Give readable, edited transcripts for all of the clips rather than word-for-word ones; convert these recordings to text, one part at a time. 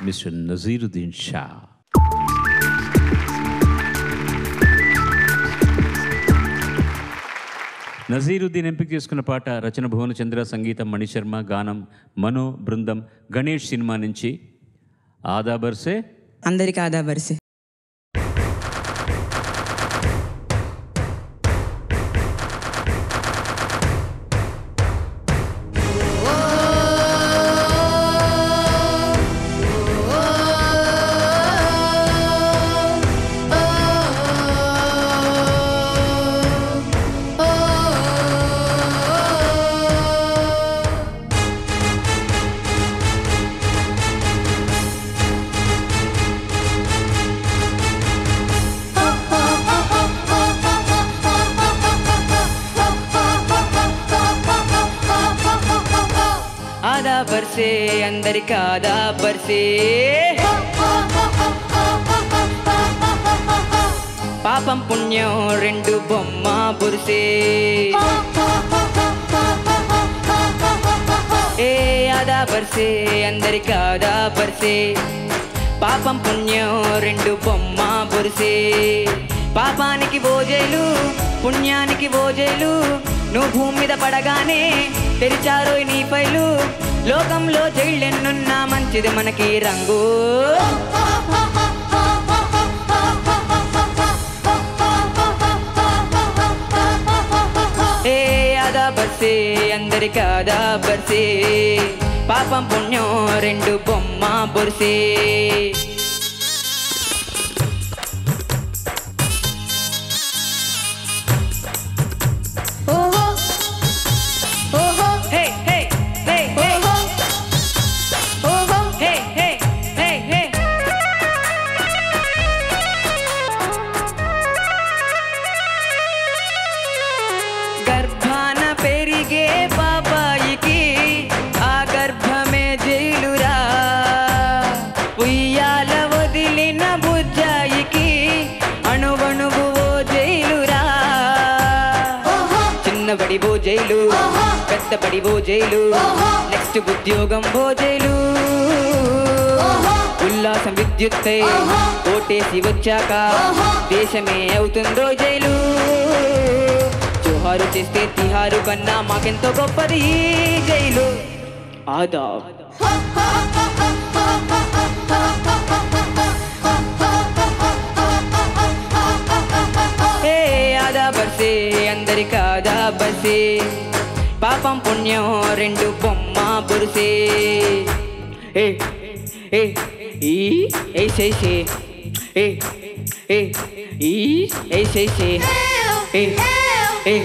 Mister Naziruddin Shah. Naziruddin ఎంపిక చేసుకున్న పాట రచన భువనచంద్ర, సంగీతం మణిశర్మ, గానం మను బృందం, గణేష్ సినిమా నుంచి ఆదా బర్సే. అందరికి ఆదా బర్సే. ఆదా బర్సే అందరికి ఆదా బర్సే. పాపం పుణ్యం రెండు బొమ్మ బుర్సే. ఏ ఆదా బర్సే అందరికి ఆదా బర్సే. పాపం పుణ్యం రెండు బొమ్మ బుర్సే. పాపానికి ఓజేలు పుణ్యానికి ఓజేలు. నువ్వు భూమి మీద పడగానే తెరిచారో నీ ఫైలు. లోకంలో జైళ్ళెన్నున్నా మంచిది మనకి రంగు. ఏ ఆదా బర్సే అందరికి ఆదా బర్సే. పాపం పుణ్యం రెండు బొమ్మ బొర్సే. గర్భాన పెరిగే బాబాయికి ఆ గర్భమే జైలురా. ఉయ్యాల వదిలిన బుజ్జాయికి అణువణువు ఓ జైలురా. చిన్నబడి ఓ జైలు, పెద్దబడి ఓ జైలు, నెక్స్ట్ ఉద్యోగం ఓ జైలు. ఉల్లాసం విద్యుత్తై ఓటేసి వచ్చాక దేశమే అవుతుందో జైలు. జోహారు చేస్తే తిహారు కన్నా మాకెంతో గొప్పది ఈ జైలు. ఆదా ఏ ఆదా బర్సే అందరికి ఆదా బర్సే. పాపం పుణ్యం రెండు బొమ్మ బుర్సే. ఏ ఏ ఈ ఏసేసే. ఏ ఏ ఈ ఏసేసే. ఏ ఏ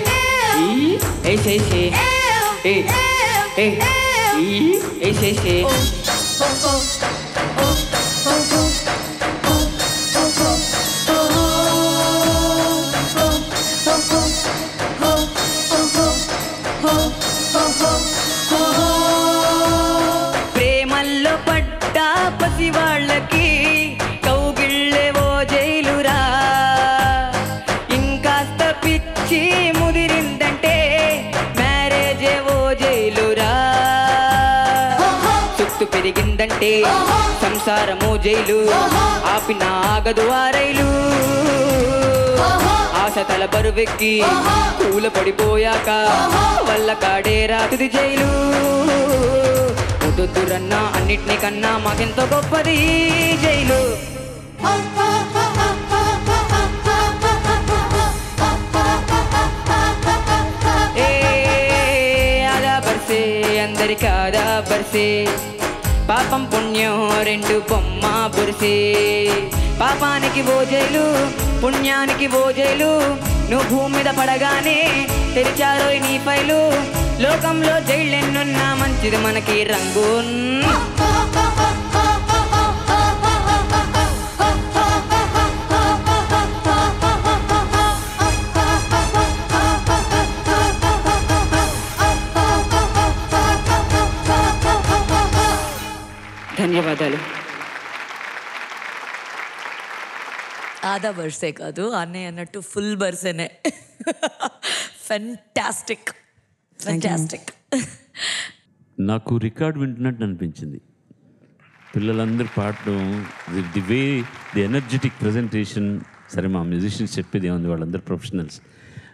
ఈ ఏసేసే. ఏ ఏ ఈ ఏసేసే. ప్రేమల్లో పడ్డ పసివాళ్ళకి కౌగిళ్ళే ఓ జైలురా. ఇంకాస్త పిచ్చి ముదిరిందంటే మ్యారేజే ఓ జైలురా. సుత్తు పెరిగిందంటే సంసారమో జైలు. ఆపిన ఆగదు ఆ రైలు. ఆశ తల బరువెక్కి కూల పడిపోయాక వల్ల కాడే రాతుది జైలు. వద్దొద్దురన్నా అన్నిటినీ కన్నా మాకెంతో గొప్పది జైలు. ఏ ఆదా బర్సే అందరికి ఆదా బర్సే. పాపం పుణ్యం రెండు బొమ్మ బుర్సే. పాపానికి ఓ జైలు పుణ్యానికి ఓ జైలు. నువ్వు భూమి మీద పడగానే తెరిచారో నీ ఫైలు. లోకంలో జైళ్ళెన్నున్నా మంచిది మనకి రంగు. ధన్యవాదాలు. ఆదా బర్సే కాదు అన్నయ్య అన్నట్టు ఫుల్ బర్సేనే. Fantastic fantastic. నాకు రికార్డ్ వింటున్నట్టు అనిపించింది. పిల్లలందరూ పాడడం, the way the energetic presentation. సరే, మా మ్యూజిషియన్స్ చెప్పేది ఏముంది, వాళ్ళందరూ ప్రొఫెషనల్స్.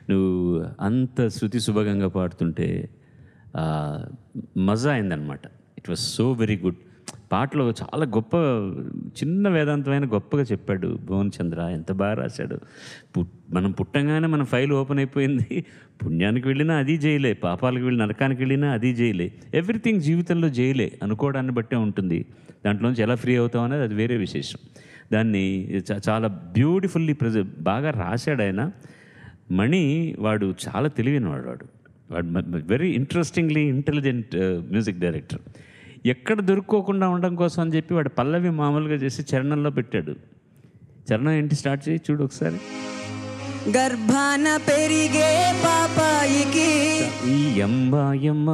నువ్వు అంత శృతి సుభగంగా పాడుతుంటే మజా అయిందనమాట. It was so very good. పాటలో చాలా గొప్ప, చిన్న వేదాంతమైన గొప్పగా చెప్పాడు భువన్ చంద్ర. ఎంత బాగా రాశాడు. మనం పుట్టంగానే మన ఫైల్ ఓపెన్ అయిపోయింది. పుణ్యానికి వెళ్ళినా అది జైలే, పాపాలకు వెళ్ళి నరకానికి వెళ్ళినా అది జైలే. ఎవ్రీథింగ్ జీవితంలో జైలే అనుకోవడాన్ని బట్టే ఉంటుంది. దాంట్లోంచి ఎలా ఫ్రీ అవుతాం అనేది అది వేరే విశేషం. దాన్ని చాలా బ్యూటిఫుల్లీ బాగా రాశాడు ఆయన. మణి వాడు చాలా తెలివైనవాడు. వాడు very interestingly intelligent music director. ఎక్కడ దొరుక్కోకుండా ఉండడం కోసం అని చెప్పి వాడు పల్లవి మామూలుగా చేసి చరణంలో పెట్టాడు. చరణం ఏంటి, స్టార్ట్ చేయి చూడు ఒకసారి. గర్భాన పెరిగే పాపాయికి ఈ అమ్మాయమ్మ,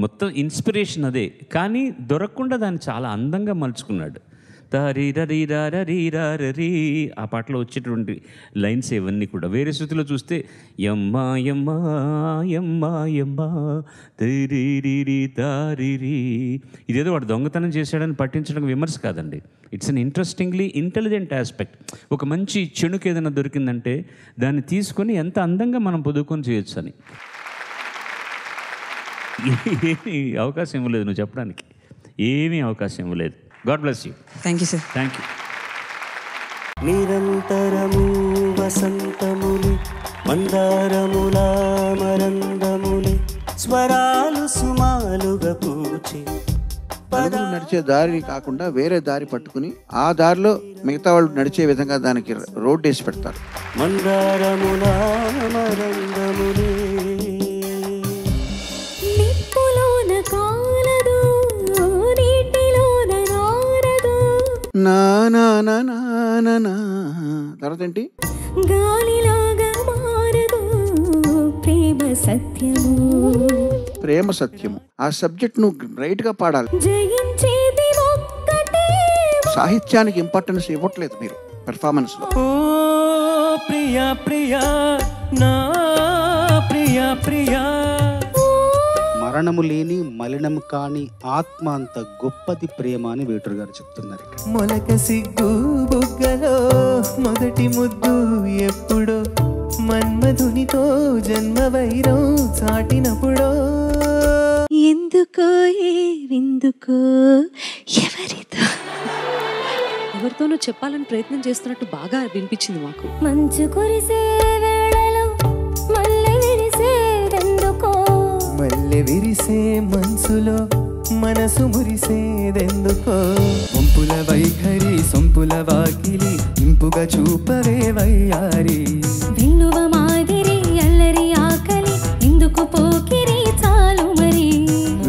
మొత్తం ఇన్స్పిరేషన్ అదే. కానీ దొరకకుండా దాన్ని చాలా అందంగా మలుచుకున్నాడు. రీ ఆ పాటలో వచ్చేటువంటి లైన్స్ ఇవన్నీ కూడా వేరే శృతిలో చూస్తే యమ్మా యమ్మా యమ్మా యమ్మా తరిరి తారిరి. ఇదేదో వాడు దొంగతనం చేశాడని పట్టించడం విమర్శ కాదండి. It's an interestingly intelligent aspect. ఒక మంచి చెణుకు ఏదైనా దొరికిందంటే దాన్ని తీసుకొని ఎంత అందంగా మనం పొదుకొని చేయొచ్చు అని. ఏమీ అవకాశం ఇవ్వలేదు నువ్వు చెప్పడానికి, ఏమీ అవకాశం ఇవ్వలేదు. God bless you. Thank you, sir. Thank you. నిరంతరము వసంతములు మందారముల మరందములు స్వరాలు సుమాలుగా పూచే. నలుగురు నడిచే దారి కాకుండా వేరే దారి పట్టుకుని ఆ దారిలో మిగతా వాళ్ళు నడిచే విధంగా దానికి రోడ్ వేసి పెడతారు. మందారముల మరందములు నా నా నా నా నా నా. తర్వాత ఏంటి, గాలిలాగా మారదు ప్రేమ సత్యము. ప్రేమ సత్యము. ఆ సబ్జెక్ట్ నువ్వు రైట్ గా పాడాలి. జయించేది ఒక్కటే. సాహిత్యానికి ఇంపార్టెన్స్ ఇవ్వట్లేదు మీరు పెర్ఫార్మెన్స్ లో. ఓ ప్రియా ప్రియా నా ప్రియా ప్రియా. మరణము లేని మలినము కాని ఆత్మ అంత గొప్పది ప్రేమ అని వేటూరు గారు చెప్తున్నారు. మొలక సిగ్గు బుగ్గలో మొదటి ముద్దు ఎప్పుడో మన్మధునితో జన్మ వైరం చాటినప్పుడో. ఎందుకో ఏవిందుకో ఎవరితో ఎవరితోనో చెప్పాలని ప్రయత్నం చేస్తున్నట్టు బాగా వినిపించింది మాకు. మంచు కురిసే వేళలో మల్లె విరిసేదెందుకో. మల్లె విరిసే మనసులో మనసు మురిసేదెందుకో. వంపుల వైఖరి సొంపుల వాకిలి ఇంపుగా చూపవే వయ్యారి. విన్నువ మాదిరి అల్లరి ఆకలి ఇందుకు పోకిరి చాలు మరి.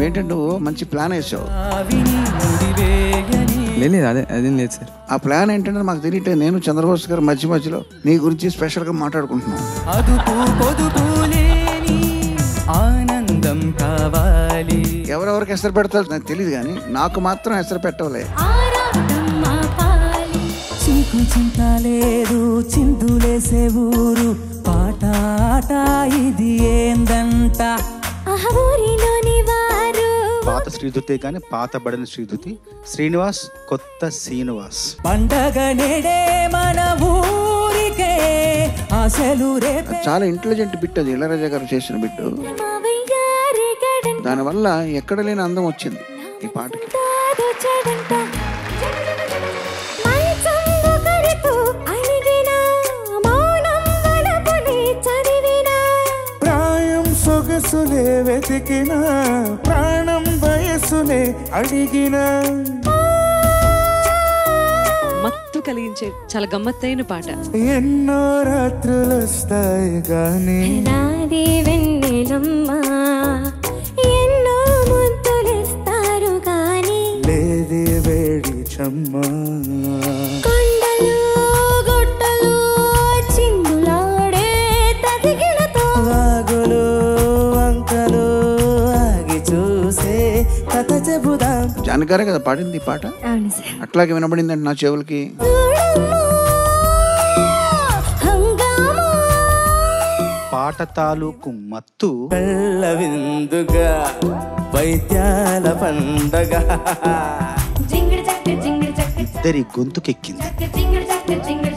ఏంటంటే నువ్వు మంచి ప్లాన్ వేసావు. లేదు అదేం లేదు సార్. ఆ ప్లాన్ ఏంటంటే మాకు తెలియట్లేదు. నేను చంద్రబోస్ గారు మధ్య మధ్యలో నీ గురించి స్పెషల్ గా మాట్లాడుకుంటున్నాను. అదుపు పొదుపు లేని ఆనందం కావాలి. ఎవరెవరికి ఎసరు పెడతారు నాకు తెలియదు, కానీ నాకు మాత్రం ఎసరు పెట్టవలే. చీకు చింత లేదు చిందులేసే ఊరు పాట ఆట ఇది ఏందంట. పాత శ్రీధుతే కానీ పాత బడిన శ్రీధుతి శ్రీనివాస్ కొత్త శ్రీనివాస్. పండగ నేడే మన ఊరికే ఆశలు రేపే. చాలా ఇంటెలిజెంట్ బిట్ అది, ఇళయరాజా గారు చేసిన బిట్. దానివల్ల ఎక్కడ లేని అందం వచ్చింది ఈ పాటకి. ప్రాయం సొగసులే వెతికిన ప్రాణం వయసులే అడిగిన. మత్తు కలిగించే చాలా గమ్మత్తైన పాట. ఎన్నో రాత్రులు వస్తాయి కానీ ఎన్నో ముద్దులిస్తారు కానీ లేది వేడి చమ్మా. కొండలు గుట్టలు చిందులాడే తదిగినతో వాగులు వంకలు ఆగి చూసే కథ చెబుదాం. జానగారే కదా పాడింది ఈ పాట. అట్లాగే వినబడిందంటే నా చెవులకి. పాట పాట తాలూకు మత్తు కళ్ళ విందుగా వైద్యాల పండగ జింగిడి చక్క జింగిడి చక్క ఇద్దరి గొంతుకెక్కింది జింగిడి చక్క జింగిడి